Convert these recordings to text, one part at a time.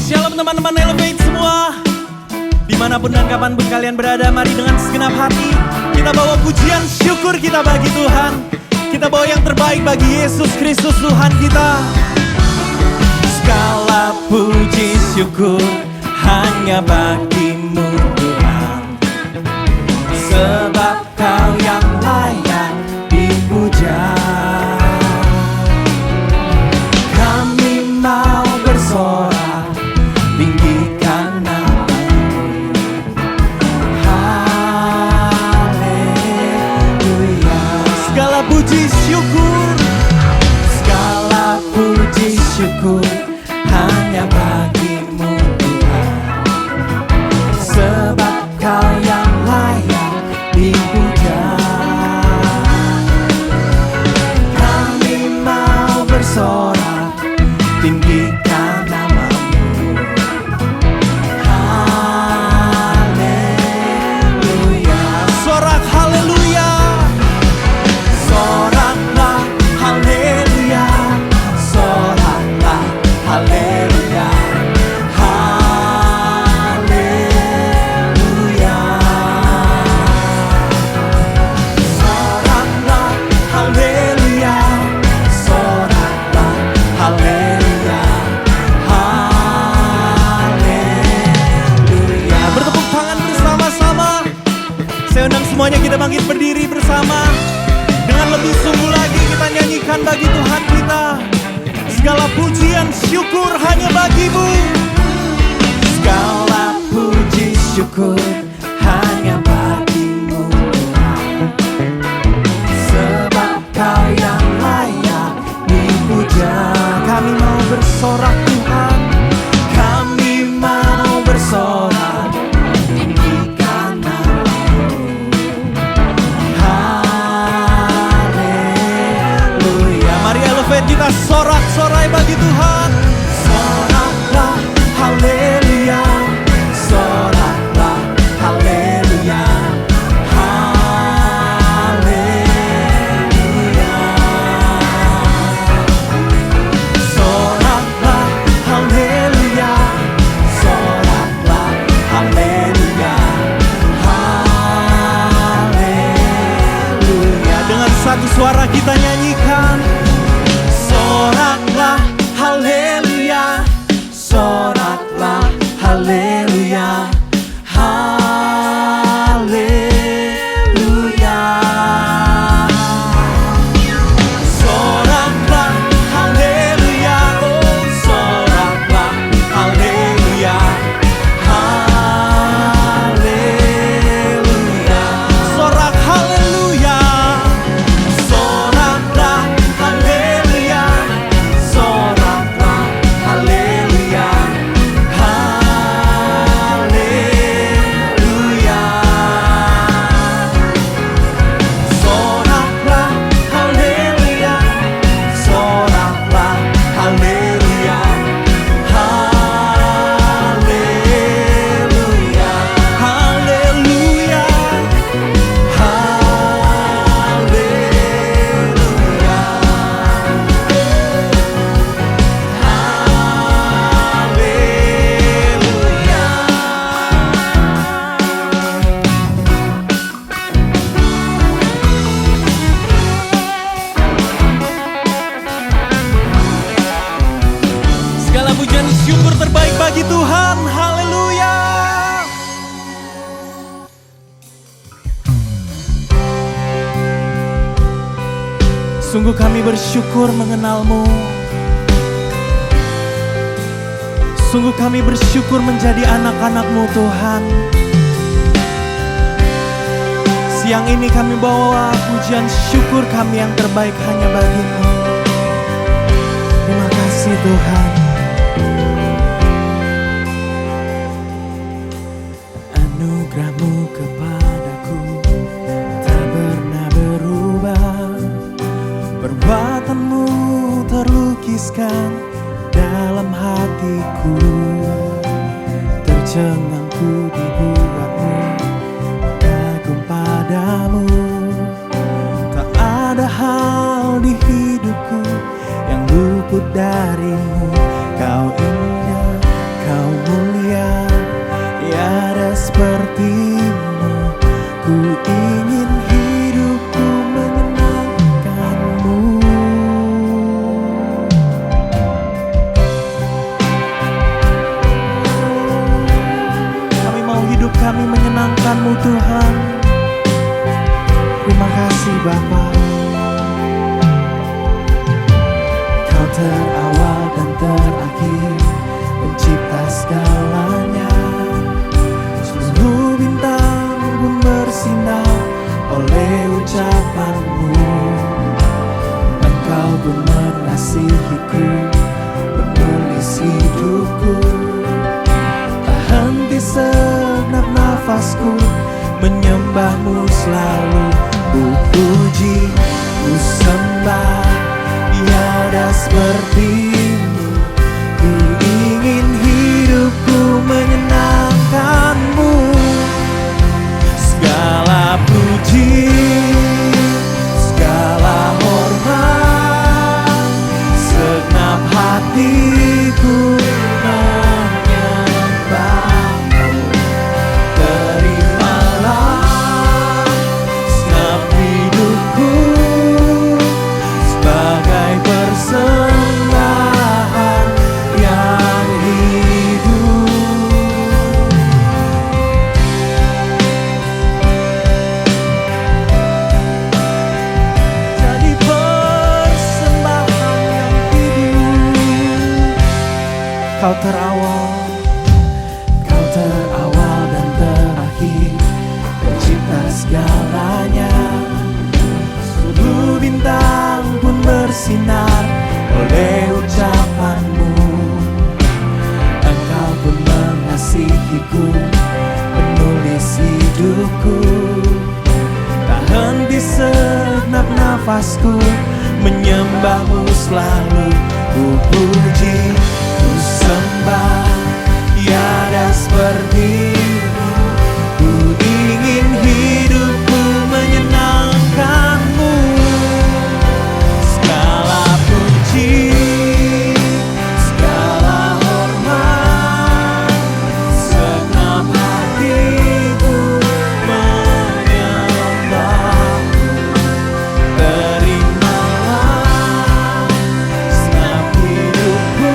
Shalom teman-teman Elevate semua. Dimanapun dan kapanpun kalian berada, mari dengan segenap hati kita bawa pujian syukur kita bagi Tuhan. Kita bawa yang terbaik bagi Yesus Kristus Tuhan kita. Segala puji syukur hanya bagimu Tuhan, sebab Kau yang layak dipuja. Kami mau bersorak tinggikan nama-Mu. Haleluya. Segala puji syukur, segala puji syukur hanya bagimu Tuhan, sebab Kau yang layak dipuja. Kami mau bersorak tinggikan nama-Mu. Haleluya. Sorak haleluya. Soraklah haleluya. Soraklah haleluya. Haleluya. Soraklah haleluya. Soraklah haleluya. Haleluya. Bertepuk tangan bersama-sama. Saya undang semuanya kita bangkit berdiri bersama. Dengan lebih sungguh lagi kita nyanyikan bagi Tuhan kita. Segala pujian syukur hanya bagimu. Segala puji syukur hanya bagimu Tuhan, sebab Kau yang layak dipuja. Kami mau bersorak Tuhan, kami mau bersorak tinggikan nama-Mu. Haleluya. Mari Elevate kita sorak-sorai bagi Tuhan. Soraklah haleluya. Soraklah haleluya. Haleluya. Soraklah haleluya. Soraklah haleluya. Haleluya. Dengan satu suara kita nyanyikan. Soraklah haleluya. Soraklah haleluya. Haleluya. Soraklah haleluya. Oh, soraklah haleluya. Haleluya. Sorak haleluya. Soraklah haleluya. Soraklah haleluya. Haleluya. Soraklah haleluya. Soraklah haleluya. Haleluya. Haleluya. Segala pujian syukur terbaik bagi Tuhan. Haleluya. Sungguh kami bersyukur mengenal-Mu. Sungguh kami bersyukur menjadi anak-anak-Mu Tuhan. Siang ini kami bawa pujian syukur kami yang terbaik hanya bagi-Mu. Terima kasih Tuhan. Anugerah-Mu kepadaku tak pernah berubah. Perbuatan-Mu terlukiskan dalam hatiku. Tercengang-ku dibuat-Mu kagum padamu. Tak ada hal di hidupku yang luput darimu. Kau indah, Kau Kau mulia, tiada sepertimu. Ku ingin hidupku menyenangkanmu. Kami mau hidup kami menyenangkanmu Tuhan. Terima kasih Bapa. Kau terawal dan terakhir, pencipta segalanya. Seluruh bintang pun bersinar oleh ucapanmu. Engkau pun mengasihiku, penulis hidupku. Tak henti segenap nafasku menyembahmu selalu. Ku puji, ku sembah, tiada sepertimu. Ku ingin hidupku menyenangkanmu. Segala puji, segala hormat, segenap hatiku menyembahmu. Terimalah segenap hidupku sebagai persembahan yang hidup. Jadi persembahan yang hidup. Kau terawal dan terakhir, pencipta segalanya. Seluruh bintang pun bersinar oleh ucapanmu. Engkau pun mengasihiku, penulis hidupku. Tak henti segenap nafasku menyembahmu selalu. Ku puji, ku sembah, tiada sepertimu. Ku ingin hidupku menyenangkanmu. Segala puji, segala hormat, segenap hatiku menyembahmu. Terimalah segenap hidupku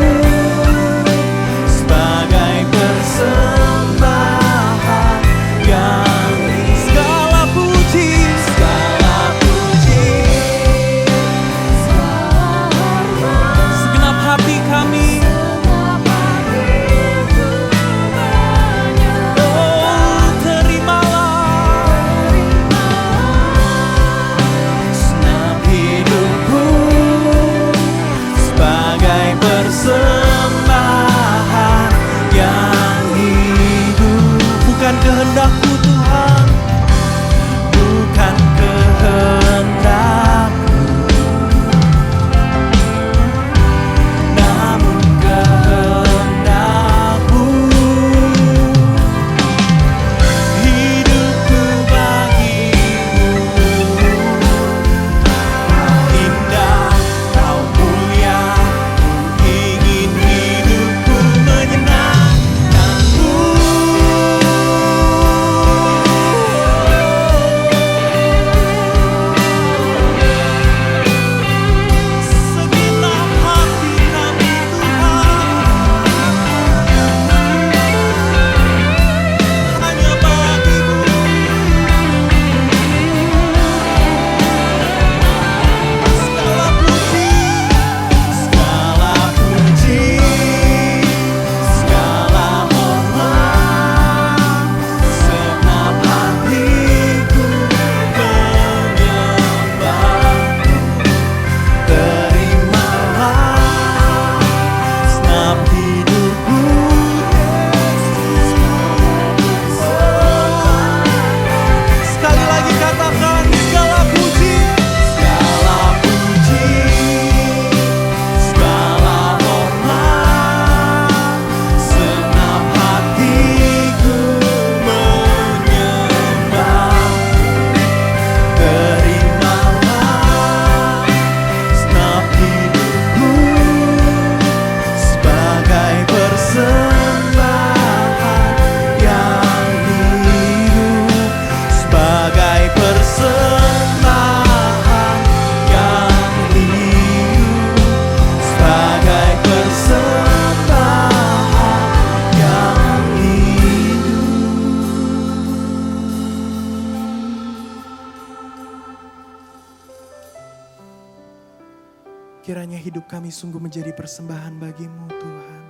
hidup kami sungguh menjadi persembahan bagi-Mu Tuhan.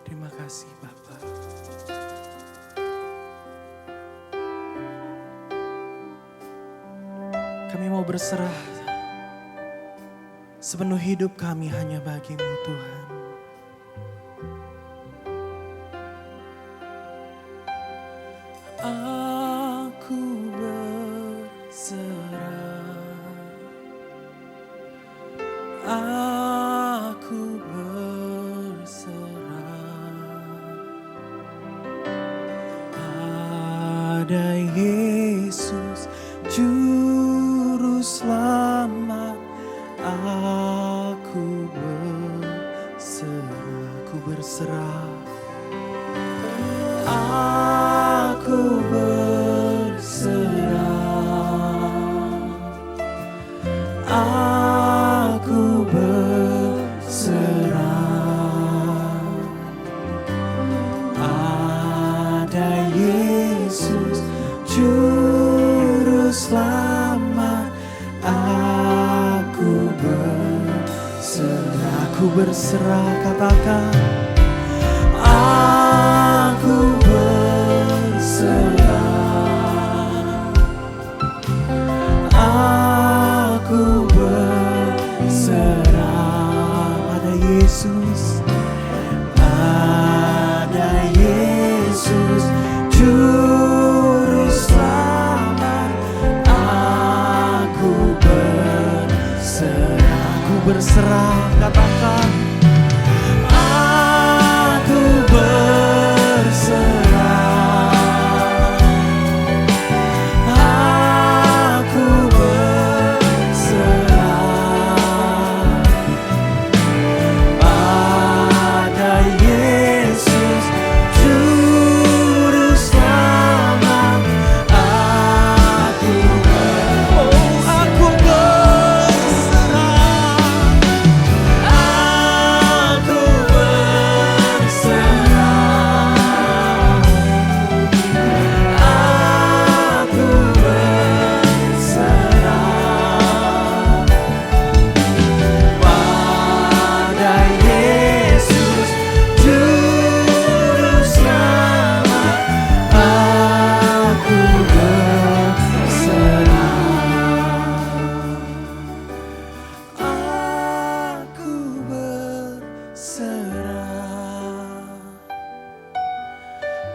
Terima kasih Bapa. Kami mau berserah sepenuh hidup kami hanya bagi-Mu Tuhan. Aku berserah, aku berserah pada Yesus Juru Selamat. Aku berserah, aku berserah, aku berserah pada Yesus Juru Selamat. Aku berserah, katakan aku berserah, aku berserah pada Yesus, pada Yesus Juru Selamat. Aku berserah, katakan aku berserah, aku berserah pada Yesus Juru Selamat.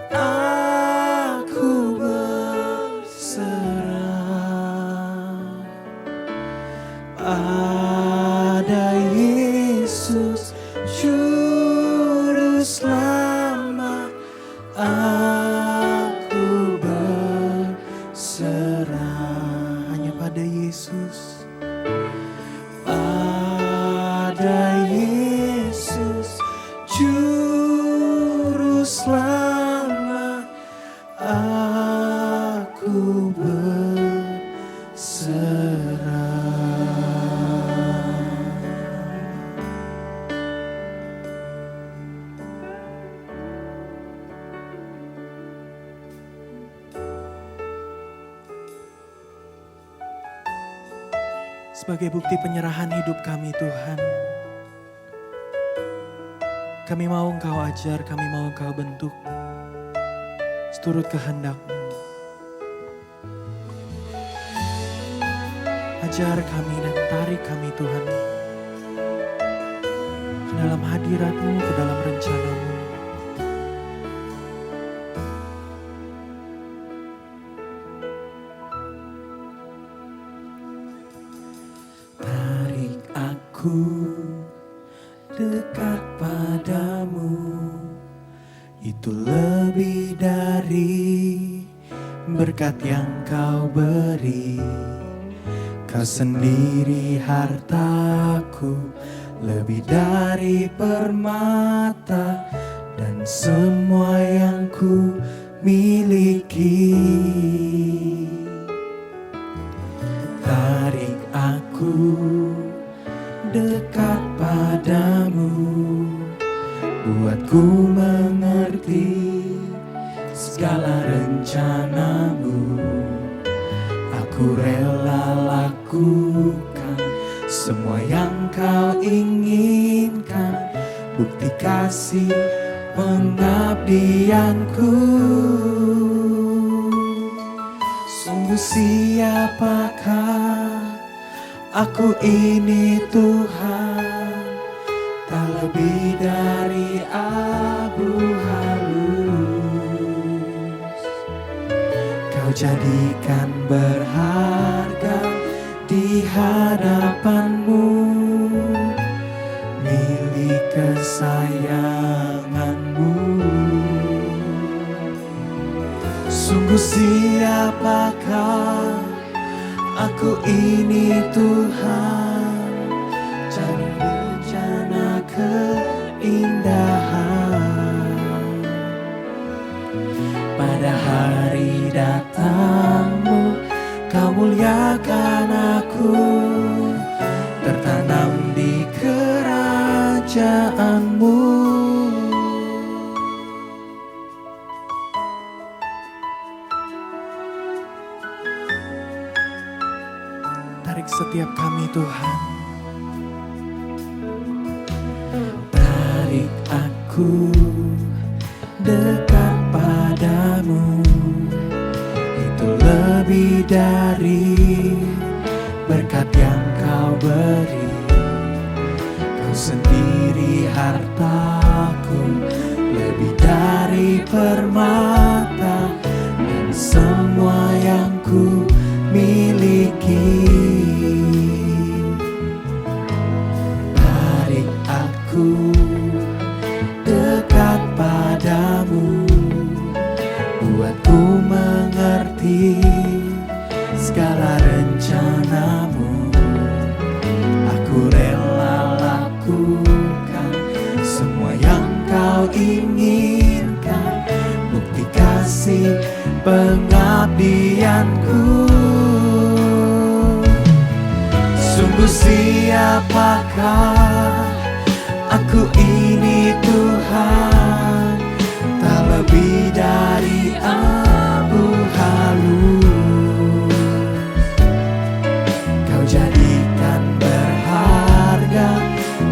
Aku pada Yesus Juru Selamat. Aku berserah hanya pada Yesus, pada Yesus Juru Selamat. Aku berserah. Sebagai bukti penyerahan hidup kami Tuhan, kami mau Engkau ajar, kami mau Engkau bentuk seturut kehendak-Mu. Ajar kami dan tarik kami Tuhan ke dalam hadirat-Mu, ke dalam rencana-Mu. Tarik aku dekat padamu, itu lebih dari berkat yang Kau beri. Kau sendiri hartaku, lebih dari permata dan semua yang ku miliki. Tarik aku dekat padamu, buatku mengerti segala rencana-Mu. Aku Aku rela lakukan semua yang kau inginkan, bukti kasih pengabdianku. Sungguh siapakah aku ini Tuhan, tak lebih dari abu halus. Kau jadikan berharga di hadapanmu, milik kesayanganmu. Sungguh siapakah aku ini Tuhan, cari bencana keindahan. Pada hari datangmu kau muliakan aku, tertanam di kerajaanmu. Tarik setiap kami Tuhan, tarik aku dekat padamu. Itu lebih dari berkat yang kau beri. Kau sendiri hartaku, lebih dari permata dan semua yang ku miliki. Tarik aku dekat padamu, buatku mengerti segala rencanamu. Aku rela lakukan semua yang kau inginkan, bukti kasih pengabdianku. Sungguh siapakah aku ini Tuhan, tak lebih dari abu halus. Kau jadikan berharga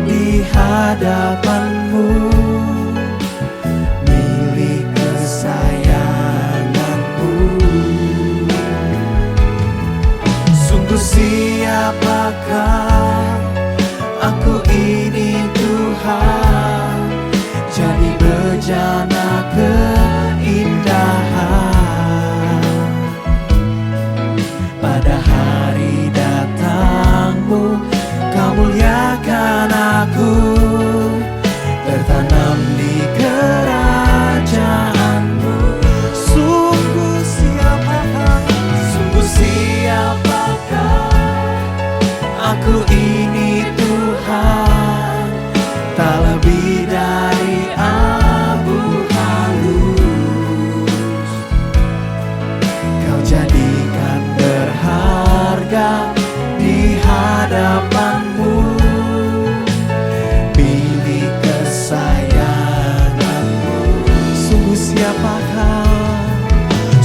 di hadapanmu, milik kesayanganmu. Sungguh siapakah aku ini Tuhan, jadi bejana keindahan. Pada hari datangmu kau muliakan aku, tertanam di kerajaanmu. Sungguh siapakah aku ini Tuhan, tak lebih dari abu halus. Kau jadikan berharga di hadapanmu, milik kesayanganmu.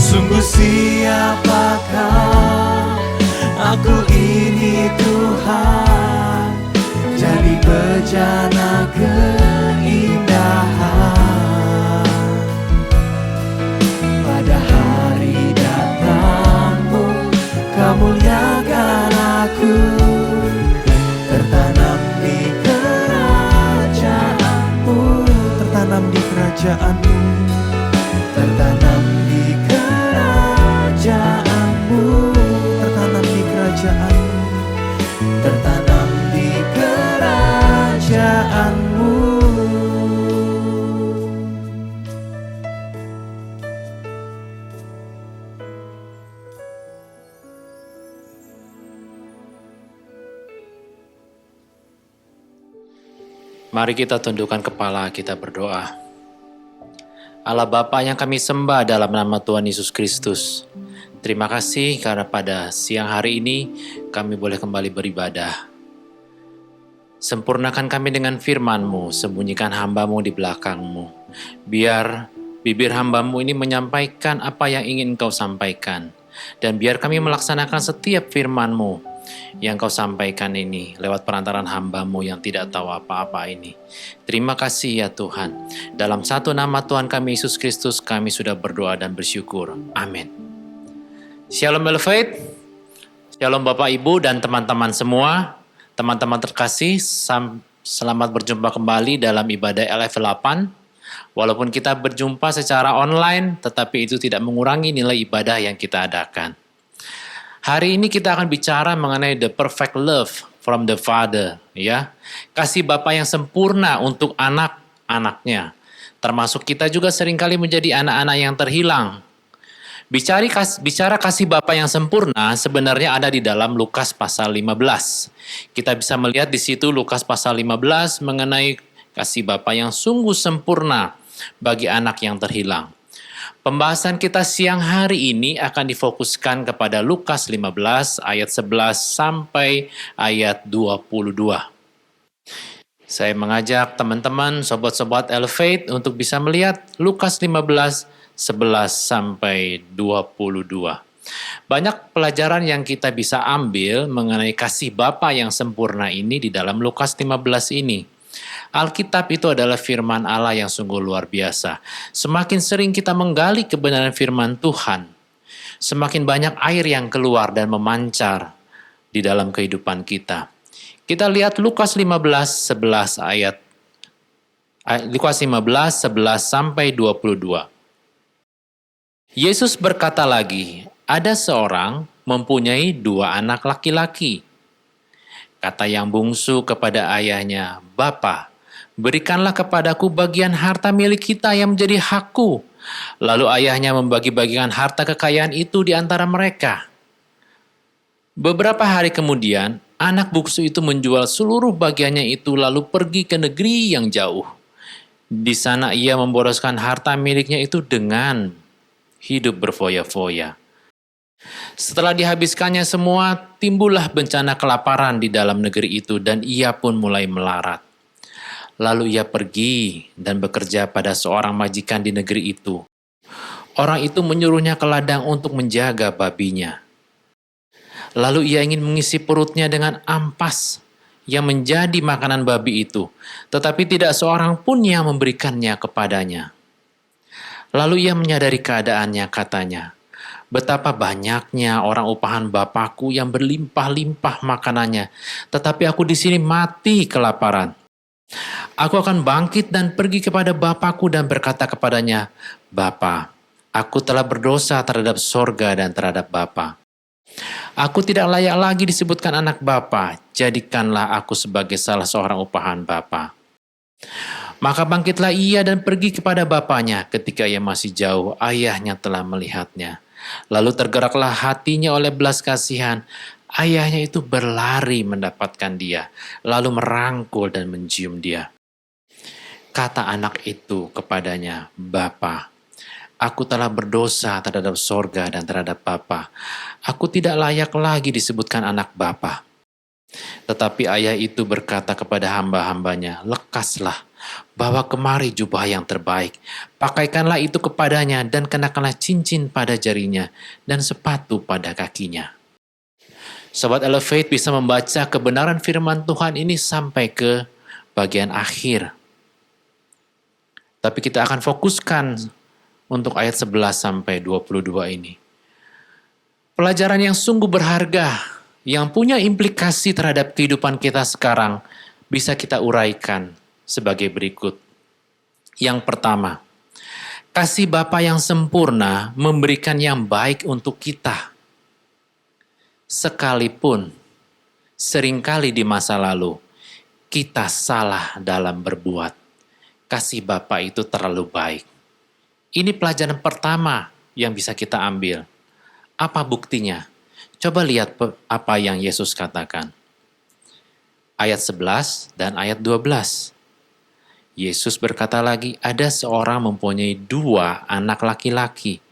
Sungguh siapakah aku ini Tuhan, jadi bejana keindahan. Pada hari datangmu kau muliakan aku, tertanam di kerajaanmu. Tertanam di kerajaanmu, tertanam di kerajaanmu, tertanam di kerajaanmu, tertanam di kerajaanmu. Mari kita tundukkan kepala, kita berdoa. Allah Bapa yang kami sembah dalam nama Tuhan Yesus Kristus, terima kasih karena pada siang hari ini kami boleh kembali beribadah. Sempurnakan kami dengan firman-Mu, sembunyikan hamba-Mu di belakang-Mu. Biar bibir hamba-Mu ini menyampaikan apa yang ingin Engkau sampaikan. Dan biar kami melaksanakan setiap firman-Mu yang Kau sampaikan ini lewat perantaran hamba-Mu yang tidak tahu apa-apa ini. Terima kasih ya Tuhan. Dalam satu nama Tuhan kami Yesus Kristus kami sudah berdoa dan bersyukur. Amin. Shalom Elevate. Shalom Bapak Ibu dan teman-teman semua. Teman-teman terkasih, selamat berjumpa kembali dalam ibadah LF 8. Walaupun kita berjumpa secara online, tetapi itu tidak mengurangi nilai ibadah yang kita adakan. Hari ini kita akan bicara mengenai the perfect love from the Father, ya. Kasih Bapa yang sempurna untuk anak-anaknya. Termasuk kita juga seringkali menjadi anak-anak yang terhilang. Bicara kasih Bapa yang sempurna sebenarnya ada di dalam Lukas pasal 15. Kita bisa melihat di situ Lukas pasal 15 mengenai kasih Bapa yang sungguh sempurna bagi anak yang terhilang. Pembahasan kita siang hari ini akan difokuskan kepada Lukas 15 ayat 11 sampai ayat 22. Saya mengajak teman-teman, sobat-sobat Elevate untuk bisa melihat Lukas 15 11 sampai 22. Banyak pelajaran yang kita bisa ambil mengenai kasih Bapa yang sempurna ini di dalam Lukas 15 ini. Alkitab itu adalah firman Allah yang sungguh luar biasa. Semakin sering kita menggali kebenaran firman Tuhan, semakin banyak air yang keluar dan memancar di dalam kehidupan kita. Kita lihat Lukas 15 11 Lukas 15 11 sampai 22. Yesus berkata lagi, ada seorang mempunyai 2 anak laki-laki. Kata yang bungsu kepada ayahnya, "Bapa, berikanlah kepadaku bagian harta milik kita yang menjadi hakku." Lalu ayahnya membagi-bagikan harta kekayaan itu di antara mereka. Beberapa hari kemudian, anak bungsu itu menjual seluruh bagiannya itu lalu pergi ke negeri yang jauh. Di sana ia memboroskan harta miliknya itu dengan hidup berfoya-foya. Setelah dihabiskannya semua, timbullah bencana kelaparan di dalam negeri itu dan ia pun mulai melarat. Lalu ia pergi dan bekerja pada seorang majikan di negeri itu. Orang itu menyuruhnya ke ladang untuk menjaga babinya. Lalu ia ingin mengisi perutnya dengan ampas yang menjadi makanan babi itu, tetapi tidak seorang pun yang memberikannya kepadanya. Lalu ia menyadari keadaannya, katanya, "Betapa banyaknya orang upahan Bapakku yang berlimpah-limpah makanannya, tetapi aku di sini mati kelaparan. Aku akan bangkit dan pergi kepada Bapakku dan berkata kepadanya, Bapa, aku telah berdosa terhadap sorga dan terhadap Bapa. Aku tidak layak lagi disebutkan anak Bapa, jadikanlah aku sebagai salah seorang upahan Bapa." Maka bangkitlah ia dan pergi kepada bapaknya. Ketika ia masih jauh, ayahnya telah melihatnya. Lalu tergeraklah hatinya oleh belas kasihan. Ayahnya itu berlari mendapatkan dia, lalu merangkul dan mencium dia. Kata anak itu kepadanya, "Bapa, aku telah berdosa terhadap sorga dan terhadap Bapa. Aku tidak layak lagi disebutkan anak Bapa." Tetapi ayah itu berkata kepada hamba-hambanya, "Lekaslah, bawa kemari jubah yang terbaik, pakaikanlah itu kepadanya dan kenakanlah cincin pada jarinya dan sepatu pada kakinya." Sobat Elevate bisa membaca kebenaran firman Tuhan ini sampai ke bagian akhir. Tapi kita akan fokuskan untuk ayat 11 sampai 22 ini. Pelajaran yang sungguh berharga, yang punya implikasi terhadap kehidupan kita sekarang, bisa kita uraikan sebagai berikut. Yang pertama, kasih Bapa yang sempurna memberikan yang baik untuk kita. Sekalipun seringkali di masa lalu kita salah dalam berbuat, kasih Bapa itu terlalu baik. Ini pelajaran pertama yang bisa kita ambil. Apa buktinya? Coba lihat apa yang Yesus katakan. Ayat 11 dan ayat 12. Yesus berkata lagi, ada seorang mempunyai 2 anak laki-laki.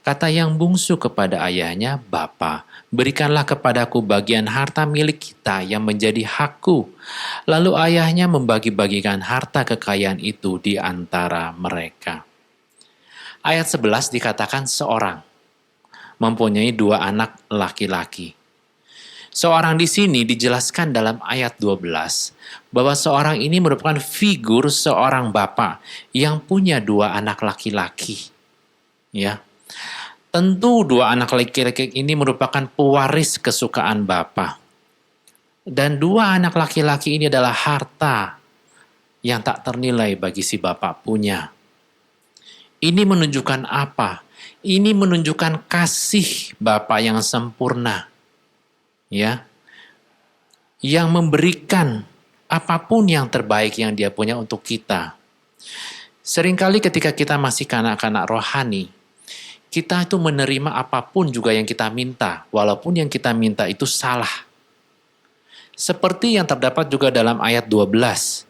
Kata yang bungsu kepada ayahnya, "Bapa, berikanlah kepadaku bagian harta milik kita yang menjadi hakku." Lalu ayahnya membagi-bagikan harta kekayaan itu di antara mereka. Ayat 11 dikatakan seorang mempunyai 2 anak laki-laki. Seorang di sini dijelaskan dalam ayat 12 bahwa seorang ini merupakan figur seorang bapak yang punya 2 anak laki-laki. Ya. Tentu 2 anak laki-laki ini merupakan pewaris kesukaan bapak. Dan 2 anak laki-laki ini adalah harta yang tak ternilai bagi si bapak punya. Ini menunjukkan apa? Ini menunjukkan kasih Bapa yang sempurna. Ya. Yang memberikan apapun yang terbaik yang Dia punya untuk kita. Seringkali ketika kita masih kanak-kanak rohani, kita itu menerima apapun juga yang kita minta, walaupun yang kita minta itu salah. Seperti yang terdapat juga dalam ayat 12.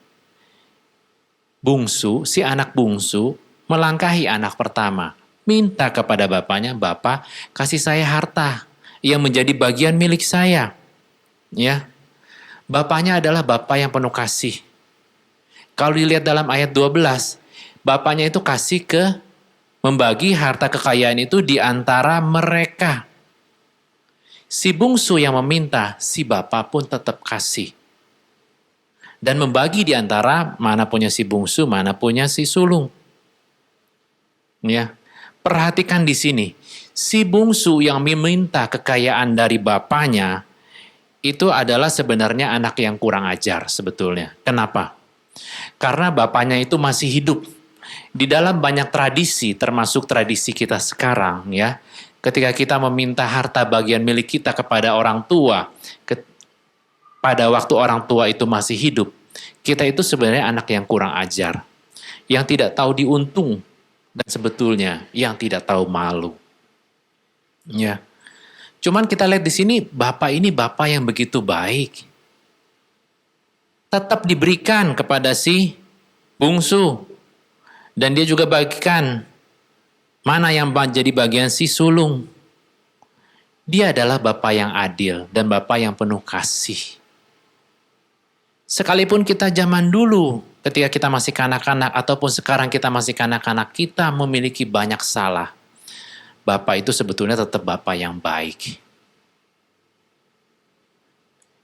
Si anak bungsu melangkahi anak pertama, minta kepada bapaknya, "Bapak, kasih saya harta yang menjadi bagian milik saya." Ya. Bapaknya adalah bapak yang penuh kasih. Kalau dilihat dalam ayat 12, bapaknya itu kasih membagi harta kekayaan itu di antara mereka. Si bungsu yang meminta, si bapak pun tetap kasih. Dan membagi di antara mana punya si bungsu, mana punya si sulung. Ya. Perhatikan di sini, si bungsu yang meminta kekayaan dari bapaknya itu adalah sebenarnya anak yang kurang ajar sebetulnya. Kenapa? Karena bapaknya itu masih hidup. Di dalam banyak tradisi, termasuk tradisi kita sekarang, ya, ketika kita meminta harta bagian milik kita kepada orang tua, pada waktu orang tua itu masih hidup, kita itu sebenarnya anak yang kurang ajar, yang tidak tahu diuntung, dan sebetulnya yang tidak tahu malu. Ya. Cuman kita lihat di sini, bapak ini bapak yang begitu baik. Tetap diberikan kepada si bungsu. Dan dia juga bagikan mana yang menjadi bagian si sulung. Dia adalah bapak yang adil dan bapak yang penuh kasih. Sekalipun kita zaman dulu, ketika kita masih kanak-kanak ataupun sekarang kita masih kanak-kanak, kita memiliki banyak salah. Bapak itu sebetulnya tetap bapak yang baik.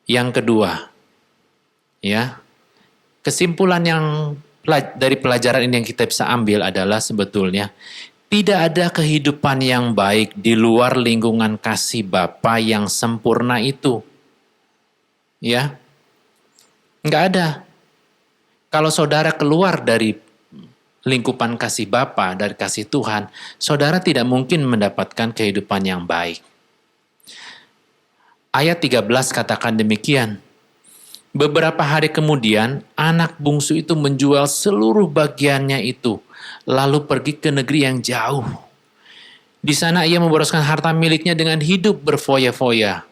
Yang kedua, ya, kesimpulan yang dari pelajaran ini yang kita bisa ambil adalah sebetulnya tidak ada kehidupan yang baik di luar lingkungan kasih Bapa yang sempurna itu. Ya, nggak ada. Kalau saudara keluar dari lingkupan kasih Bapa, dari kasih Tuhan, saudara tidak mungkin mendapatkan kehidupan yang baik. Ayat 13 katakan demikian. Beberapa hari kemudian, anak bungsu itu menjual seluruh bagiannya itu, lalu pergi ke negeri yang jauh. Di sana ia memboroskan harta miliknya dengan hidup berfoya-foya.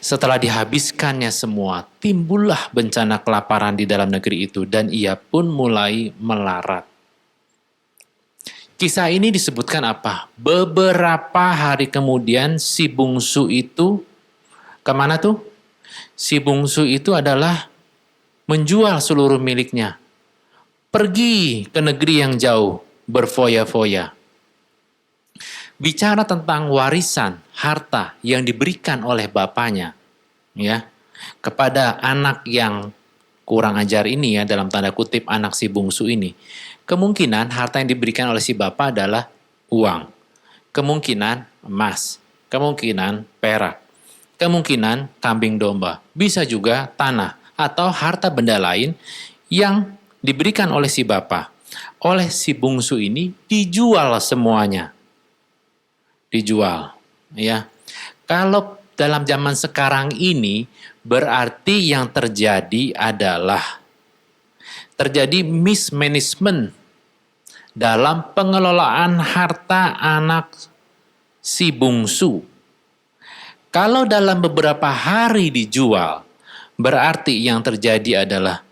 Setelah dihabiskannya semua, timbullah bencana kelaparan di dalam negeri itu dan ia pun mulai melarat. Kisah ini disebutkan apa? Beberapa hari kemudian si bungsu itu, kemana tuh? Si bungsu itu adalah menjual seluruh miliknya. Pergi ke negeri yang jauh, berfoya-foya. Bicara tentang warisan, harta yang diberikan oleh bapaknya, ya, kepada anak yang kurang ajar ini, ya, dalam tanda kutip anak si bungsu ini. Kemungkinan harta yang diberikan oleh si bapak adalah uang. Kemungkinan emas. Kemungkinan perak. Kemungkinan kambing domba. Bisa juga tanah atau harta benda lain yang diberikan oleh si bapak. Oleh si bungsu ini dijual semuanya. Dijual, ya. Kalau dalam zaman sekarang ini berarti yang terjadi adalah terjadi mismanagement dalam pengelolaan harta anak si bungsu. Kalau dalam beberapa hari dijual, berarti yang terjadi adalah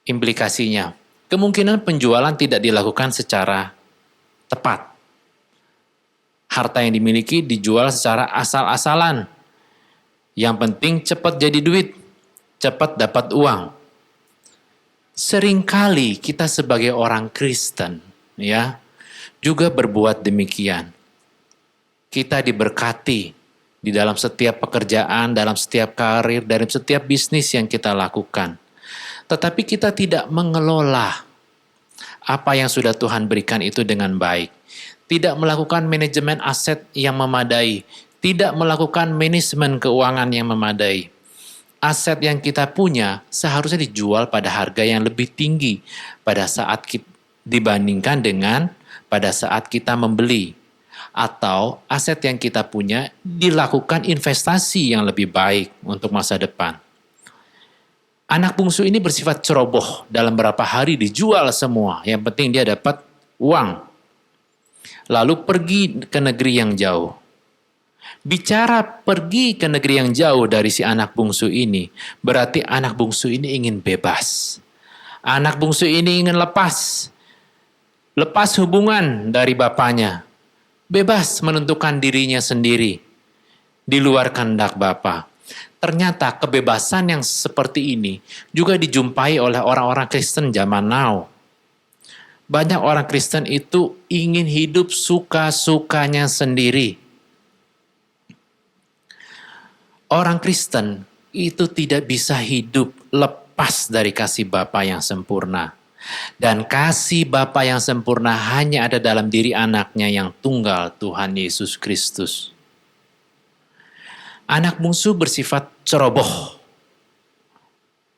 implikasinya kemungkinan penjualan tidak dilakukan secara tepat. Harta yang dimiliki dijual secara asal-asalan. Yang penting cepat jadi duit, cepat dapat uang. Seringkali kita sebagai orang Kristen, ya, juga berbuat demikian. Kita diberkati di dalam setiap pekerjaan, dalam setiap karir, dalam setiap bisnis yang kita lakukan. Tetapi kita tidak mengelola apa yang sudah Tuhan berikan itu dengan baik. Tidak melakukan manajemen aset yang memadai. Tidak melakukan manajemen keuangan yang memadai. Aset yang kita punya seharusnya dijual pada harga yang lebih tinggi pada saat dibandingkan dengan pada saat kita membeli. Atau aset yang kita punya dilakukan investasi yang lebih baik untuk masa depan. Anak bungsu ini bersifat ceroboh, dalam beberapa hari dijual semua, yang penting dia dapat uang. Lalu pergi ke negeri yang jauh. Bicara pergi ke negeri yang jauh dari si anak bungsu ini, berarti anak bungsu ini ingin bebas. Anak bungsu ini ingin lepas hubungan dari bapaknya. Bebas menentukan dirinya sendiri, di luar kehendak Bapa. Ternyata kebebasan yang seperti ini juga dijumpai oleh orang-orang Kristen zaman now. Banyak orang Kristen itu ingin hidup suka-sukanya sendiri. Orang Kristen itu tidak bisa hidup lepas dari kasih Bapa yang sempurna. Dan kasih Bapa yang sempurna hanya ada dalam diri anaknya yang tunggal, Tuhan Yesus Kristus. Anak bungsu bersifat ceroboh.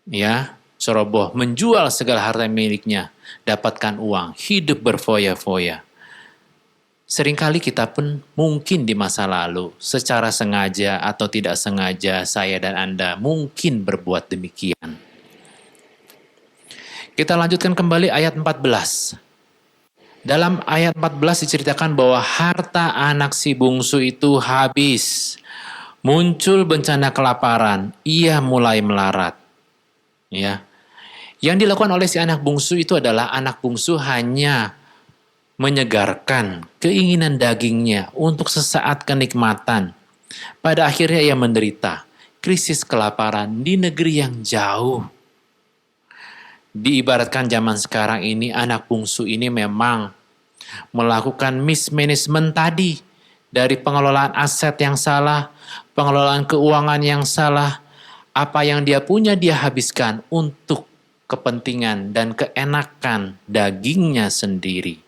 Ya, ceroboh, menjual segala harta miliknya, dapatkan uang, hidup berfoya-foya. Seringkali kita pun mungkin di masa lalu, secara sengaja atau tidak sengaja, saya dan Anda mungkin berbuat demikian. Kita lanjutkan kembali ayat 14. Dalam ayat 14 diceritakan bahwa harta anak si bungsu itu habis. Muncul bencana kelaparan, ia mulai melarat. Ya. Yang dilakukan oleh si anak bungsu itu adalah anak bungsu hanya menyegarkan keinginan dagingnya untuk sesaat kenikmatan. Pada akhirnya ia menderita krisis kelaparan di negeri yang jauh. Diibaratkan zaman sekarang ini, anak bungsu ini memang melakukan mismanagement tadi, dari pengelolaan aset yang salah, pengelolaan keuangan yang salah. Apa yang dia punya dia habiskan untuk kepentingan dan keenakan dagingnya sendiri.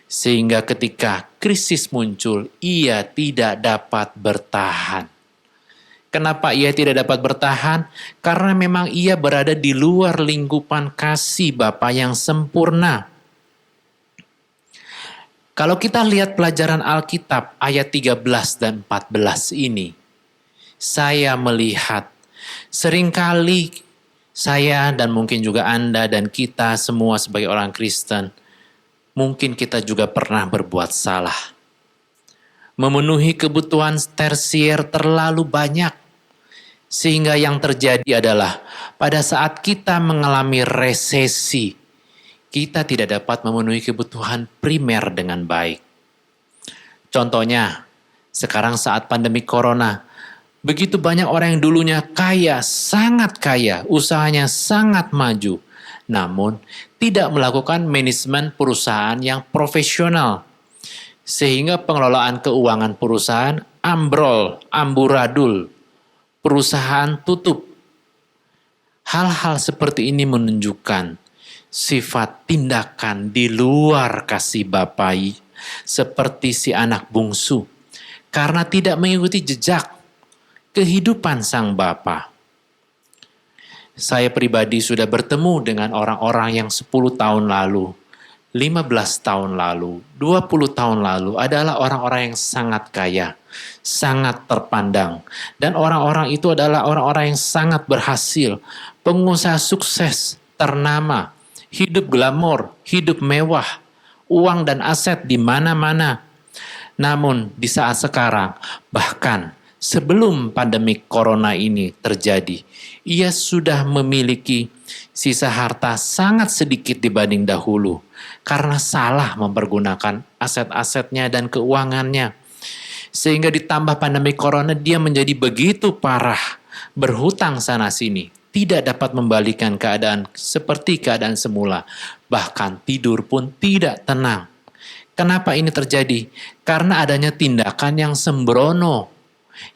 Sehingga ketika krisis muncul, ia tidak dapat bertahan. Kenapa ia tidak dapat bertahan? Karena memang ia berada di luar lingkupan kasih Bapa yang sempurna. Kalau kita lihat pelajaran Alkitab ayat 13 dan 14 ini, saya melihat seringkali saya dan mungkin juga Anda dan kita semua sebagai orang Kristen, mungkin kita juga pernah berbuat salah. Memenuhi kebutuhan tersier terlalu banyak. Sehingga yang terjadi adalah pada saat kita mengalami resesi, kita tidak dapat memenuhi kebutuhan primer dengan baik. Contohnya, sekarang saat pandemi corona, begitu banyak orang yang dulunya kaya, sangat kaya, usahanya sangat maju, namun tidak melakukan manajemen perusahaan yang profesional. Sehingga pengelolaan keuangan perusahaan ambrol, amburadul, perusahaan tutup. Hal-hal seperti ini menunjukkan sifat tindakan di luar kasih Bapa seperti si anak bungsu, karena tidak mengikuti jejak kehidupan sang Bapa. Saya pribadi sudah bertemu dengan orang-orang yang 10 tahun lalu, 15 tahun lalu, 20 tahun lalu adalah orang-orang yang sangat kaya, sangat terpandang. Dan orang-orang itu adalah orang-orang yang sangat berhasil, pengusaha sukses, ternama, hidup glamor, hidup mewah, uang dan aset di mana-mana. Namun di saat sekarang, bahkan sebelum pandemi corona ini terjadi, ia sudah memiliki sisa harta sangat sedikit dibanding dahulu karena salah mempergunakan aset-asetnya dan keuangannya. Sehingga ditambah pandemi corona, dia menjadi begitu parah, berhutang sana-sini, tidak dapat membalikan keadaan seperti keadaan semula, bahkan tidur pun tidak tenang. Kenapa ini terjadi? Karena adanya tindakan yang sembrono,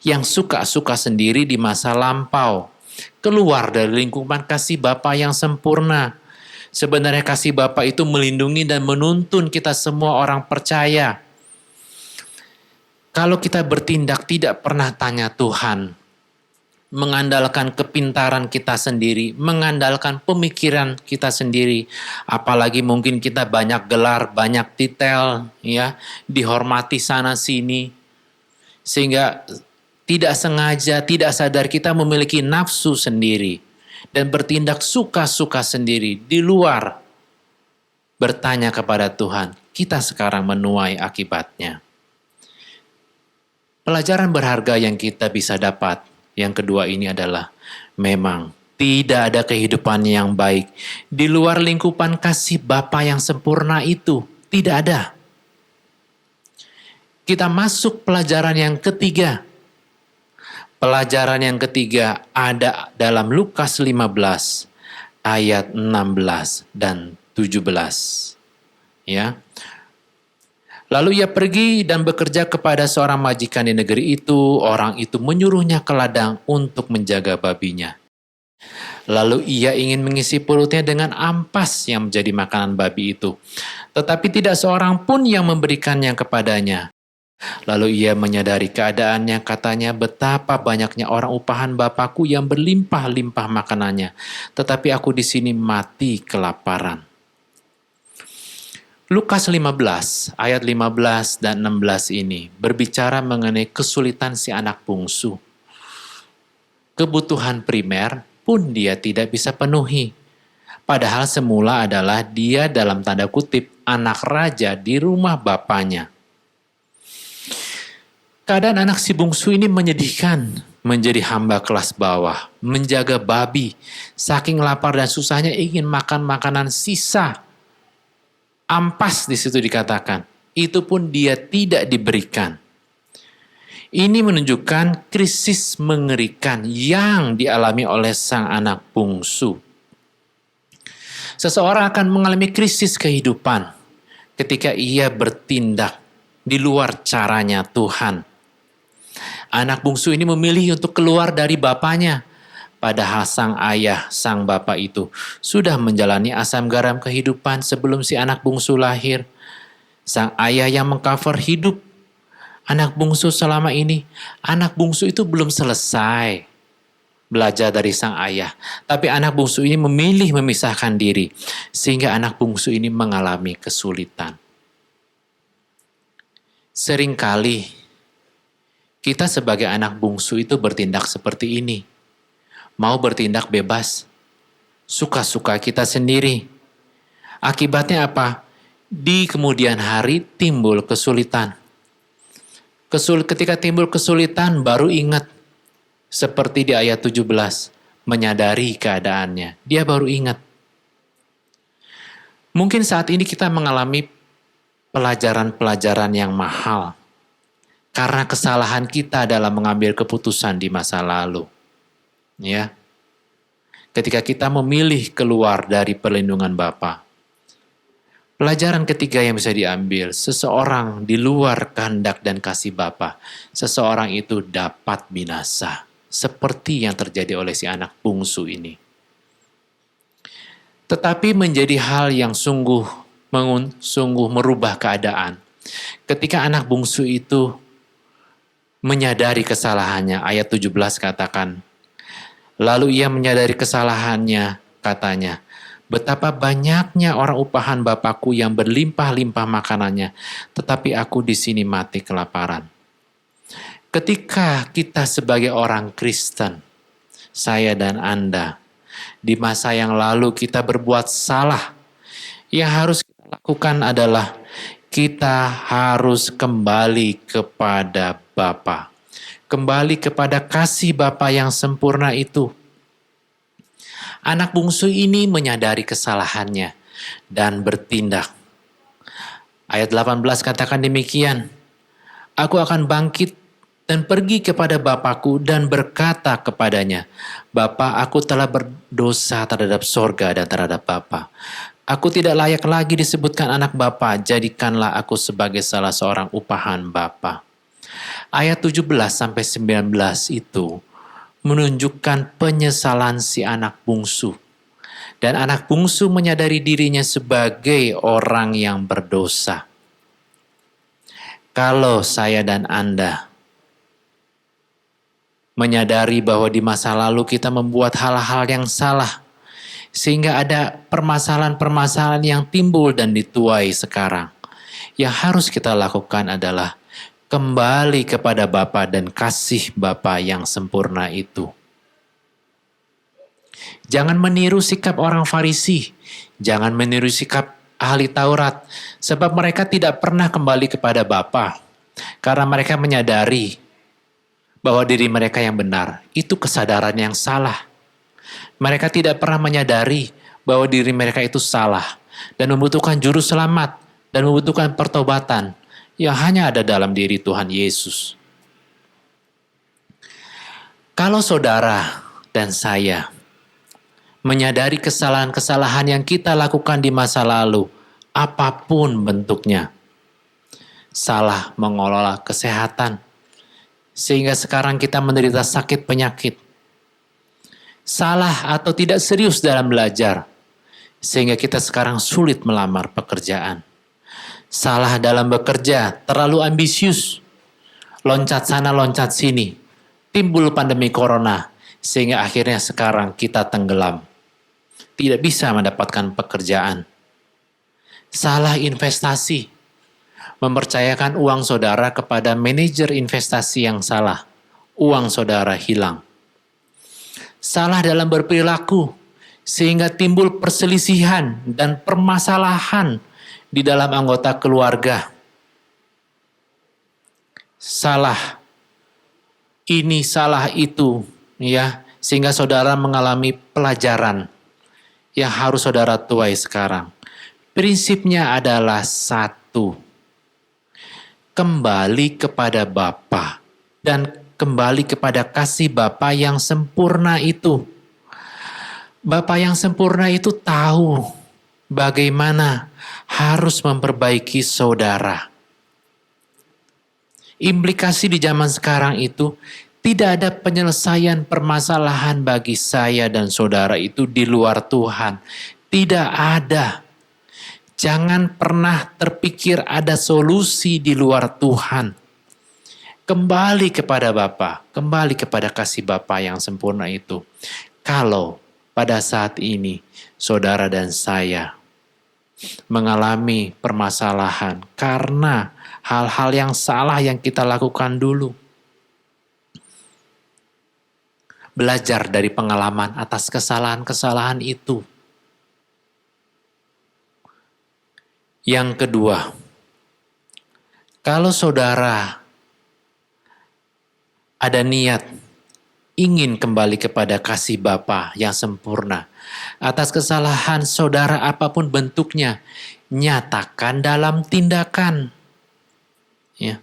yang suka-suka sendiri di masa lampau, keluar dari lingkungan kasih Bapa yang sempurna. Sebenarnya kasih Bapa itu melindungi dan menuntun kita semua orang percaya. Kalau kita bertindak tidak pernah tanya Tuhan, mengandalkan kepintaran kita sendiri, mengandalkan pemikiran kita sendiri, apalagi mungkin kita banyak gelar, banyak titel, ya, dihormati sana sini, sehingga tidak sengaja, tidak sadar kita memiliki nafsu sendiri dan bertindak suka-suka sendiri di luar bertanya kepada Tuhan. Kita sekarang menuai akibatnya. Pelajaran berharga yang kita bisa dapat yang kedua ini adalah memang tidak ada kehidupan yang baik di luar lingkupan kasih Bapa yang sempurna itu. Tidak ada. Kita masuk pelajaran yang ketiga. Pelajaran yang ketiga ada dalam Lukas 15 ayat 16 dan 17. Ya. Lalu ia pergi dan bekerja kepada seorang majikan di negeri itu. Orang itu menyuruhnya ke ladang untuk menjaga babinya. Lalu ia ingin mengisi perutnya dengan ampas yang menjadi makanan babi itu. Tetapi tidak seorang pun yang memberikannya kepadanya. Lalu ia menyadari keadaannya, katanya, betapa banyaknya orang upahan Bapakku yang berlimpah-limpah makanannya. Tetapi aku di sini mati kelaparan. Lukas 15 ayat 15 dan 16 ini berbicara mengenai kesulitan si anak bungsu. Kebutuhan primer pun dia tidak bisa penuhi. Padahal semula adalah dia dalam tanda kutip anak raja di rumah bapaknya. Keadaan anak si bungsu ini menyedihkan, menjadi hamba kelas bawah, menjaga babi, saking lapar dan susahnya ingin makan makanan sisa. Ampas di situ dikatakan, itu pun dia tidak diberikan. Ini menunjukkan krisis mengerikan yang dialami oleh sang anak bungsu. Seseorang akan mengalami krisis kehidupan ketika ia bertindak di luar caranya Tuhan. Anak bungsu ini memilih untuk keluar dari bapaknya. Padahal sang ayah, sang bapak itu sudah menjalani asam garam kehidupan sebelum si anak bungsu lahir. Sang ayah yang mengcover hidup anak bungsu selama ini. Anak bungsu itu belum selesai belajar dari sang ayah. Tapi anak bungsu ini memilih memisahkan diri. Sehingga anak bungsu ini mengalami kesulitan. Seringkali kita sebagai anak bungsu itu bertindak seperti ini. Mau bertindak bebas, suka-suka kita sendiri. Akibatnya apa? Di kemudian hari timbul kesulitan. Ketika timbul kesulitan baru ingat. Seperti di ayat 17, menyadari keadaannya. Dia baru ingat. Mungkin saat ini kita mengalami pelajaran-pelajaran yang mahal. Karena kesalahan kita dalam mengambil keputusan di masa lalu. Ya, ketika kita memilih keluar dari perlindungan Bapa. Pelajaran ketiga yang bisa diambil, seseorang di luar kehendak dan kasih Bapa, seseorang itu dapat binasa, seperti yang terjadi oleh si anak bungsu ini. Tetapi menjadi hal yang sungguh merubah keadaan. Ketika anak bungsu itu menyadari kesalahannya, ayat 17 katakan, lalu ia menyadari kesalahannya, katanya, betapa banyaknya orang upahan Bapakku yang berlimpah-limpah makanannya, tetapi aku di sini mati kelaparan. Ketika kita sebagai orang Kristen, saya dan Anda, di masa yang lalu kita berbuat salah, yang harus kita lakukan adalah kita harus kembali kepada Bapa. Kembali kepada kasih Bapa yang sempurna itu. Anak bungsu ini menyadari kesalahannya dan bertindak. Ayat 18 katakan demikian, aku akan bangkit dan pergi kepada Bapakku dan berkata kepadanya, Bapa, aku telah berdosa terhadap sorga dan terhadap Bapa. Aku tidak layak lagi disebutkan anak Bapa, jadikanlah aku sebagai salah seorang upahan Bapa. Ayat 17-19 itu menunjukkan penyesalan si anak bungsu. Dan anak bungsu menyadari dirinya sebagai orang yang berdosa. Kalau saya dan Anda menyadari bahwa di masa lalu kita membuat hal-hal yang salah, sehingga ada permasalahan-permasalahan yang timbul dan dituai sekarang. Yang harus kita lakukan adalah kembali kepada Bapa dan kasih Bapa yang sempurna itu. Jangan meniru sikap orang Farisi, jangan meniru sikap ahli Taurat, sebab mereka tidak pernah kembali kepada Bapa, karena mereka menyadari bahwa diri mereka yang benar. Itu kesadaran yang salah. Mereka tidak pernah menyadari bahwa diri mereka itu salah dan membutuhkan juru selamat dan membutuhkan pertobatan yang hanya ada dalam diri Tuhan Yesus. Kalau saudara dan saya menyadari kesalahan-kesalahan yang kita lakukan di masa lalu, apapun bentuknya, salah mengelola kesehatan, sehingga sekarang kita menderita sakit penyakit, salah atau tidak serius dalam belajar, sehingga kita sekarang sulit melamar pekerjaan, salah dalam bekerja, terlalu ambisius, loncat sana loncat sini, timbul pandemi corona, sehingga akhirnya sekarang kita tenggelam. Tidak bisa mendapatkan pekerjaan. Salah investasi. Mempercayakan uang saudara kepada manajer investasi yang salah. Uang saudara hilang. Salah dalam berperilaku. Sehingga timbul perselisihan dan permasalahan di dalam anggota keluarga. Salah ini, salah itu, ya, sehingga saudara mengalami pelajaran yang harus saudara tuai sekarang. Prinsipnya adalah satu, kembali kepada Bapa dan kembali kepada kasih Bapa yang sempurna itu. Bapa yang sempurna itu tahu bagaimana harus memperbaiki saudara. Implikasi di zaman sekarang itu, tidak ada penyelesaian permasalahan bagi saya dan saudara itu di luar Tuhan. Tidak ada. Jangan pernah terpikir ada solusi di luar Tuhan. Kembali kepada Bapa, kembali kepada kasih Bapa yang sempurna itu. Kalau pada saat ini saudara dan saya mengalami permasalahan karena hal-hal yang salah yang kita lakukan dulu, belajar dari pengalaman atas kesalahan-kesalahan itu. Yang kedua, kalau saudara ada niat ingin kembali kepada kasih Bapa yang sempurna, atas kesalahan saudara apapun bentuknya, nyatakan dalam tindakan. Ya.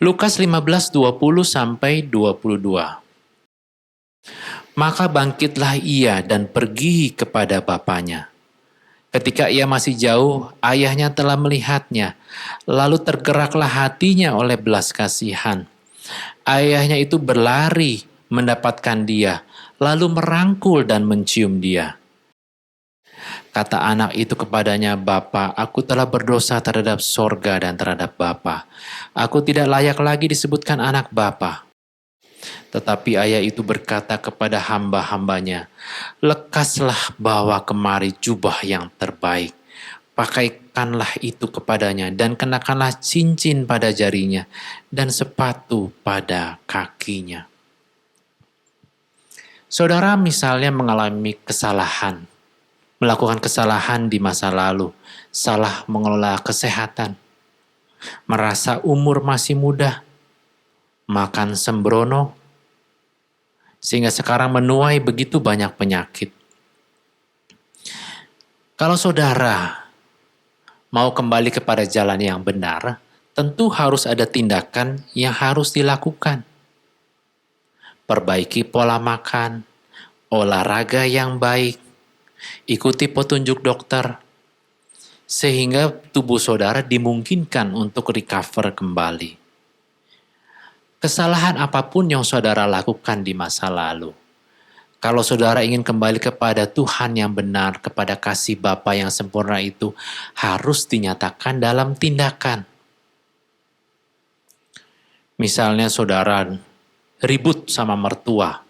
Lukas 15:20-22. Maka bangkitlah ia dan pergi kepada bapaknya. Ketika ia masih jauh, ayahnya telah melihatnya. Lalu tergeraklah hatinya oleh belas kasihan. Ayahnya itu berlari mendapatkan dia, lalu merangkul dan mencium dia. Kata anak itu kepadanya, "Bapa, aku telah berdosa terhadap sorga dan terhadap Bapa. Aku tidak layak lagi disebutkan anak Bapa." Tetapi ayah itu berkata kepada hamba-hambanya, "Lekaslah bawa kemari jubah yang terbaik. Pakaikanlah itu kepadanya dan kenakanlah cincin pada jarinya dan sepatu pada kakinya." Saudara misalnya mengalami kesalahan, melakukan kesalahan di masa lalu, salah mengelola kesehatan, merasa umur masih muda, makan sembrono, sehingga sekarang menuai begitu banyak penyakit. Kalau saudara mau kembali kepada jalan yang benar, tentu harus ada tindakan yang harus dilakukan. Perbaiki pola makan, olahraga yang baik, ikuti petunjuk dokter, sehingga tubuh saudara dimungkinkan untuk recover kembali. Kesalahan apapun yang saudara lakukan di masa lalu, kalau saudara ingin kembali kepada Tuhan yang benar, kepada kasih Bapa yang sempurna itu harus dinyatakan dalam tindakan. Misalnya saudara ribut sama mertua,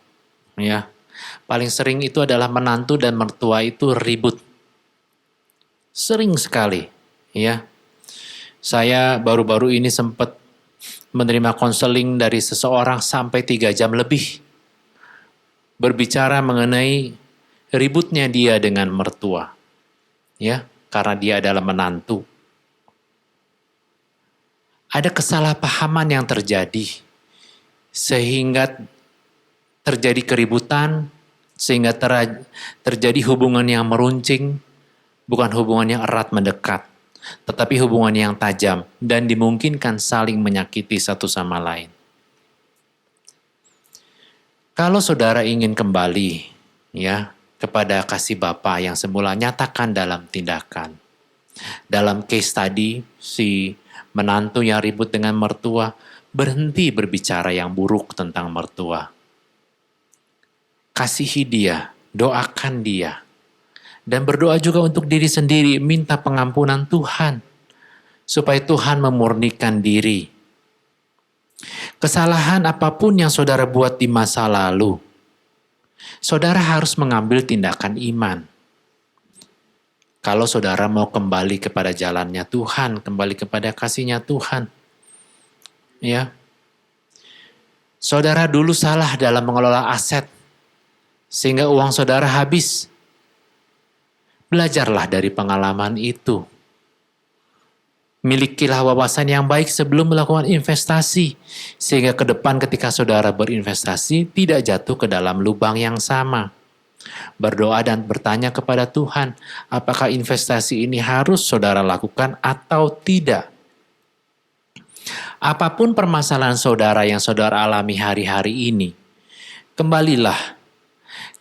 ya. Paling sering itu adalah menantu dan mertua itu ribut. Sering sekali, ya. Saya baru-baru ini sempat menerima konseling dari seseorang sampai 3 jam lebih. Berbicara mengenai ributnya dia dengan mertua. Ya, karena dia adalah menantu. Ada kesalahpahaman yang terjadi, sehingga terjadi keributan, sehingga terjadi hubungan yang meruncing, bukan hubungan yang erat mendekat, tetapi hubungan yang tajam dan dimungkinkan saling menyakiti satu sama lain. Kalau saudara ingin kembali ya kepada kasih Bapa yang semula, nyatakan dalam tindakan. Dalam case tadi, si menantu yang ribut dengan mertua, berhenti berbicara yang buruk tentang mertua. Kasihi dia, doakan dia. Dan berdoa juga untuk diri sendiri, minta pengampunan Tuhan. Supaya Tuhan memurnikan diri. Kesalahan apapun yang saudara buat di masa lalu, saudara harus mengambil tindakan iman. Kalau saudara mau kembali kepada jalannya Tuhan, kembali kepada kasihnya Tuhan. Ya. Saudara dulu salah dalam mengelola aset, sehingga uang saudara habis. Belajarlah dari pengalaman itu. Milikilah wawasan yang baik sebelum melakukan investasi, sehingga ke depan ketika saudara berinvestasi tidak jatuh ke dalam lubang yang sama. Berdoa dan bertanya kepada Tuhan, apakah investasi ini harus saudara lakukan atau tidak. Apapun permasalahan saudara yang saudara alami hari-hari ini, kembalilah.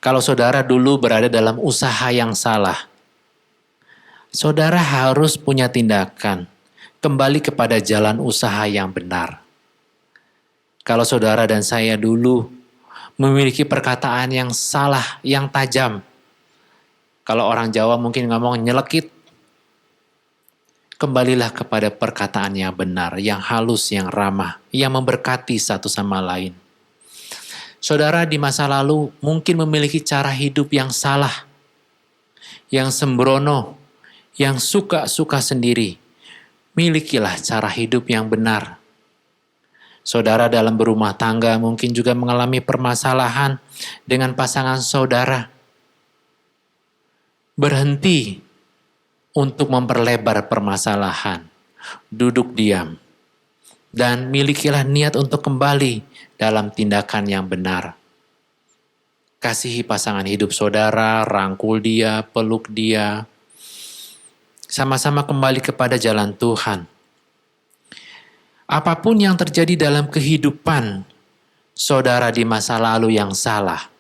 Kalau saudara dulu berada dalam usaha yang salah, saudara harus punya tindakan, kembali kepada jalan usaha yang benar. Kalau saudara dan saya dulu memiliki perkataan yang salah, yang tajam. Kalau orang Jawa mungkin ngomong nyelekit. Kembalilah kepada perkataan yang benar, yang halus, yang ramah, yang memberkati satu sama lain. Saudara di masa lalu mungkin memiliki cara hidup yang salah, yang sembrono, yang suka-suka sendiri. Milikilah cara hidup yang benar. Saudara dalam berumah tangga mungkin juga mengalami permasalahan dengan pasangan saudara. Berhenti untuk memperlebar permasalahan. Duduk diam. Dan milikilah niat untuk kembali dalam tindakan yang benar. Kasihi pasangan hidup saudara, rangkul dia, peluk dia. Sama-sama kembali kepada jalan Tuhan. Apapun yang terjadi dalam kehidupan saudara di masa lalu yang salah,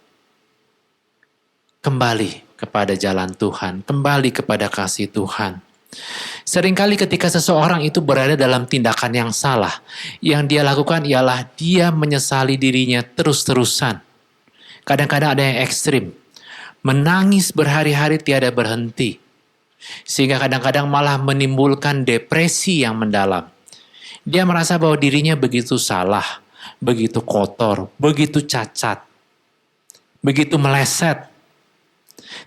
kembali kepada jalan Tuhan, kembali kepada kasih Tuhan. Seringkali ketika seseorang itu berada dalam tindakan yang salah, yang dia lakukan ialah dia menyesali dirinya terus-terusan. Kadang-kadang ada yang ekstrim, menangis berhari-hari tiada berhenti, sehingga kadang-kadang malah menimbulkan depresi yang mendalam. Dia merasa bahwa dirinya begitu salah, begitu kotor, begitu cacat, begitu meleset.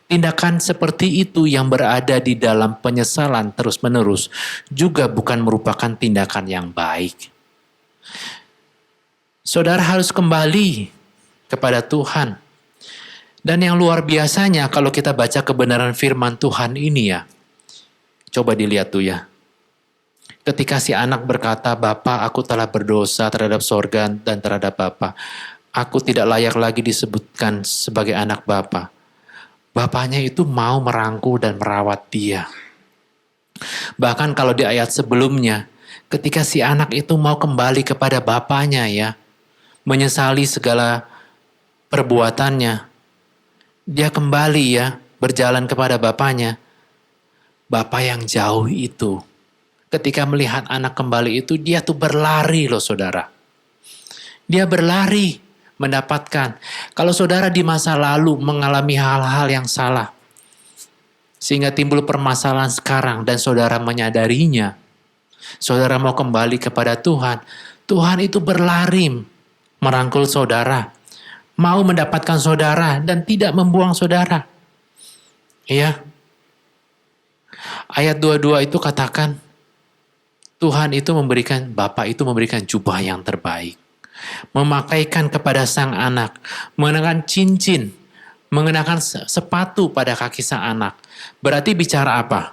Tindakan seperti itu yang berada di dalam penyesalan terus-menerus juga bukan merupakan tindakan yang baik. Saudara harus kembali kepada Tuhan. Dan yang luar biasanya kalau kita baca kebenaran firman Tuhan ini ya, coba dilihat tuh ya. Ketika si anak berkata, "Bapa, aku telah berdosa terhadap sorga dan terhadap Bapa. Aku tidak layak lagi disebutkan sebagai anak Bapa." Bapaknya itu mau merangkul dan merawat dia. Bahkan kalau di ayat sebelumnya, ketika si anak itu mau kembali kepada bapaknya ya, menyesali segala perbuatannya, dia kembali ya, berjalan kepada bapaknya. Bapa yang jauh itu, ketika melihat anak kembali itu, dia tuh berlari loh saudara. Dia berlari mendapatkan. Kalau saudara di masa lalu mengalami hal-hal yang salah, sehingga timbul permasalahan sekarang dan saudara menyadarinya, saudara mau kembali kepada Tuhan, Tuhan itu berlari merangkul saudara, mau mendapatkan saudara dan tidak membuang saudara. Iya. Ayat 22 itu katakan, Tuhan itu memberikan, Bapa itu memberikan jubah yang terbaik. Memakaikan kepada sang anak, mengenakan cincin, mengenakan sepatu pada kaki sang anak. Berarti bicara apa?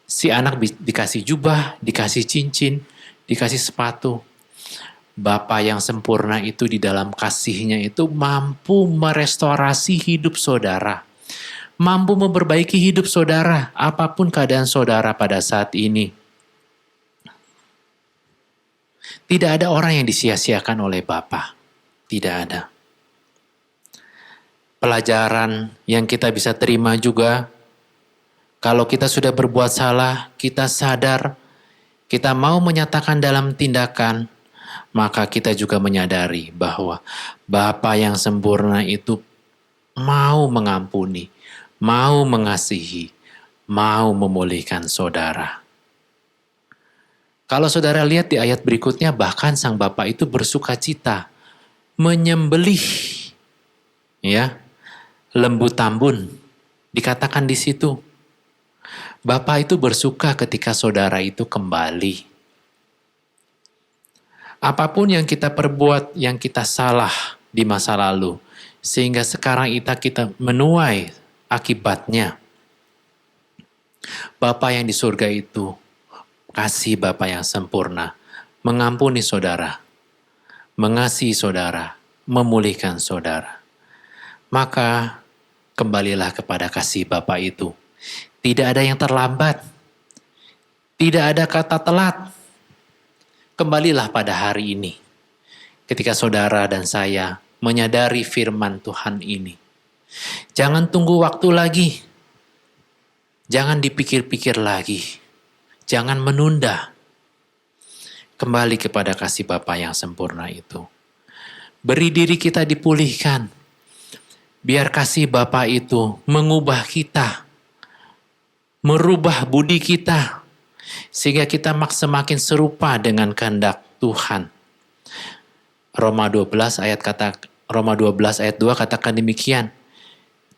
Si anak dikasih jubah, dikasih cincin, dikasih sepatu. Bapa yang sempurna itu di dalam kasihnya itu mampu merestorasi hidup saudara. Mampu memperbaiki hidup saudara, apapun keadaan saudara pada saat ini. Tidak ada orang yang disia-siakan oleh Bapa. Tidak ada. Pelajaran yang kita bisa terima juga, kalau kita sudah berbuat salah, kita sadar, kita mau menyatakan dalam tindakan, maka kita juga menyadari bahwa Bapa yang sempurna itu mau mengampuni, mau mengasihi, mau memulihkan saudara. Kalau saudara lihat di ayat berikutnya, bahkan sang Bapa itu bersuka cita menyembelih ya lembu tambun. Dikatakan di situ, Bapa itu bersuka ketika saudara itu kembali. Apapun yang kita perbuat, yang kita salah di masa lalu, sehingga sekarang kita menuai akibatnya. Bapa yang di surga itu, kasih Bapa yang sempurna, mengampuni saudara, mengasihi saudara, memulihkan saudara. Maka kembalilah kepada kasih Bapa itu. Tidak ada yang terlambat, tidak ada kata telat. Kembalilah pada hari ini, ketika saudara dan saya menyadari firman Tuhan ini. Jangan tunggu waktu lagi, jangan dipikir-pikir lagi. Jangan menunda. Kembali kepada kasih Bapa yang sempurna itu. Beri diri kita dipulihkan. Biar kasih Bapa itu mengubah kita. Merubah budi kita. Sehingga kita semakin serupa dengan kehendak Tuhan. Roma 12 ayat 2 katakan demikian.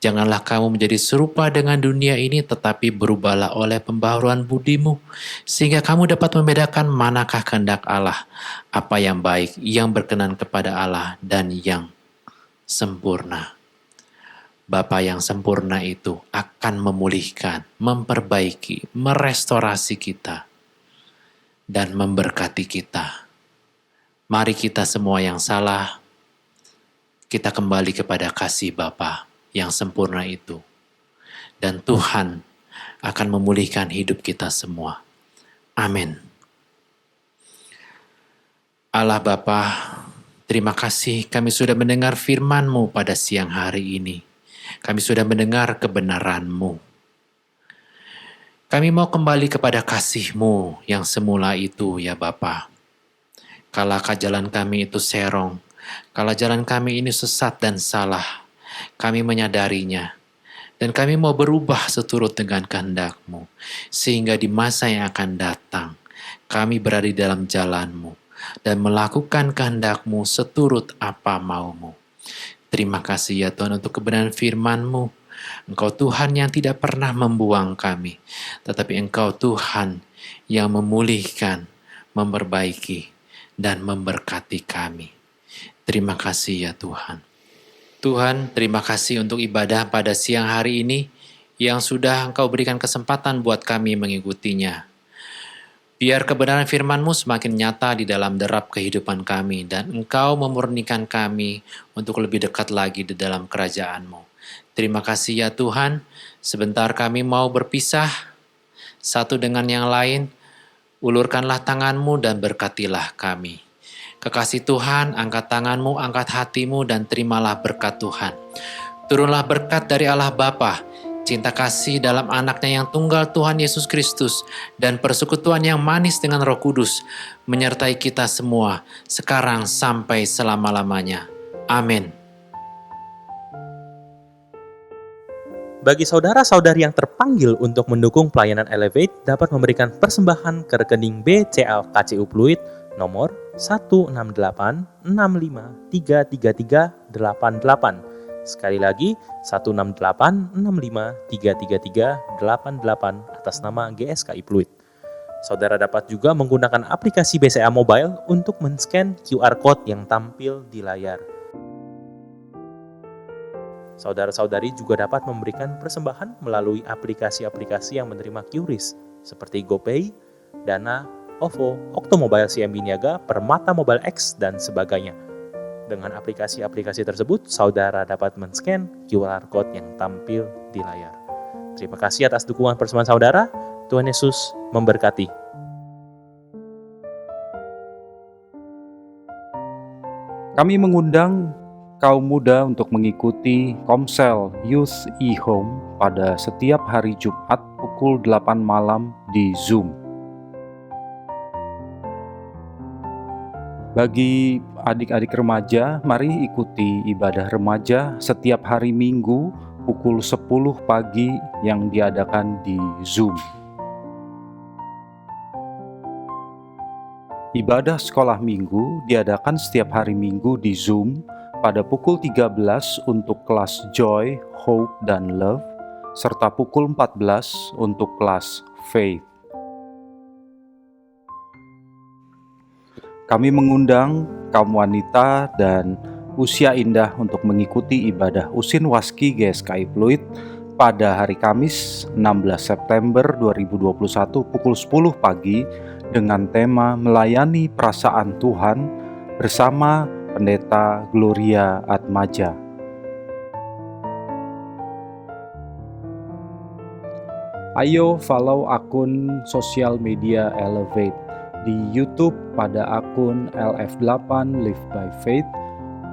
Janganlah kamu menjadi serupa dengan dunia ini, tetapi berubahlah oleh pembaharuan budimu, sehingga kamu dapat membedakan manakah kehendak Allah, apa yang baik, yang berkenan kepada Allah, dan yang sempurna. Bapa yang sempurna itu akan memulihkan, memperbaiki, merestorasi kita, dan memberkati kita. Mari kita semua yang salah, kita kembali kepada kasih Bapa yang sempurna itu. Dan Tuhan akan memulihkan hidup kita semua. Amin. Allah Bapa, terima kasih kami sudah mendengar firman-Mu pada siang hari ini. Kami sudah mendengar kebenaran-Mu. Kami mau kembali kepada kasih-Mu yang semula itu ya Bapa. Kalaukah jalan kami itu serong, kalau jalan kami ini sesat dan salah, kami menyadarinya, dan kami mau berubah seturut dengan kehendak-Mu, sehingga di masa yang akan datang, kami berada di dalam jalan-Mu, dan melakukan kehendak-Mu seturut apa mau-Mu. Terima kasih ya Tuhan untuk kebenaran firman-Mu. Engkau Tuhan yang tidak pernah membuang kami, tetapi Engkau Tuhan yang memulihkan, memperbaiki, dan memberkati kami. Terima kasih ya Tuhan. Tuhan, terima kasih untuk ibadah pada siang hari ini yang sudah Engkau berikan kesempatan buat kami mengikutinya. Biar kebenaran firman-Mu semakin nyata di dalam derap kehidupan kami dan Engkau memurnikan kami untuk lebih dekat lagi di dalam kerajaan-Mu. Terima kasih ya Tuhan, sebentar kami mau berpisah satu dengan yang lain, ulurkanlah tangan-Mu dan berkatilah kami. Kekasih Tuhan, angkat tangan-Mu, angkat hati-Mu, dan terimalah berkat Tuhan. Turunlah berkat dari Allah Bapa, cinta kasih dalam anaknya yang tunggal Tuhan Yesus Kristus, dan persekutuan yang manis dengan Roh Kudus menyertai kita semua, sekarang sampai selama-lamanya. Amin. Bagi saudara-saudari yang terpanggil untuk mendukung pelayanan Elevate dapat memberikan persembahan ke rekening BCA KCU Pluit nomor 16865333888. Sekali lagi, 16865333888 atas nama GSKI Pluit. Saudara dapat juga menggunakan aplikasi BCA Mobile untuk men-scan QR Code yang tampil di layar. Saudara-saudari juga dapat memberikan persembahan melalui aplikasi-aplikasi yang menerima QRIS seperti GoPay, Dana, OVO, Oktomobile CMB Niaga, Permata Mobile X, dan sebagainya. Dengan aplikasi-aplikasi tersebut, saudara dapat men-scan QR Code yang tampil di layar. Terima kasih atas dukungan persembahan saudara. Tuhan Yesus memberkati. Kami mengundang kaum muda untuk mengikuti Komsel Youth e-Home pada setiap hari Jumat pukul 8 malam di Zoom. Bagi adik-adik remaja, mari ikuti ibadah remaja setiap hari Minggu pukul 10 pagi yang diadakan di Zoom. Ibadah sekolah minggu diadakan setiap hari Minggu di Zoom pada pukul 13 untuk kelas Joy, Hope, dan Love, serta pukul 14 untuk kelas Faith. Kami mengundang kaum wanita dan usia indah untuk mengikuti ibadah Usin Waski GSKI Pluit pada hari Kamis 16 September 2021 pukul 10 pagi dengan tema Melayani Perasaan Tuhan bersama Pendeta Gloria Atmaja. Ayo follow akun sosial media Elevate di YouTube pada akun LF8 Live by Faith,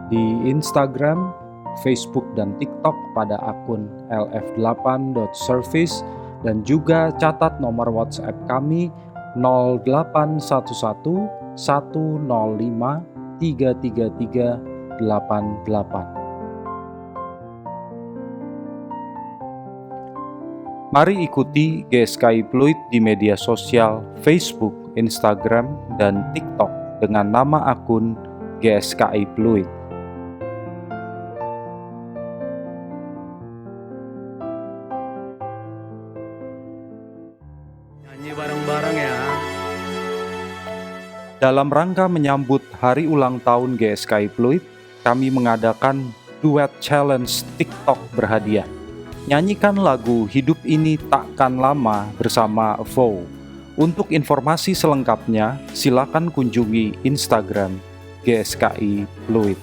di Instagram, Facebook, dan TikTok pada akun lf8.service, dan juga catat nomor WhatsApp kami 0811 105 33388. Mari ikuti GSKI Pluit di media sosial Facebook, Instagram, dan TikTok dengan nama akun GSKI Pluit. Nyanyi bareng-bareng ya. Dalam rangka menyambut hari ulang tahun GSKI Pluit, kami mengadakan duet challenge TikTok berhadiah. Nyanyikan lagu Hidup Ini Takkan Lama bersama Vow. Untuk informasi selengkapnya, silakan kunjungi Instagram GSKI Pluit.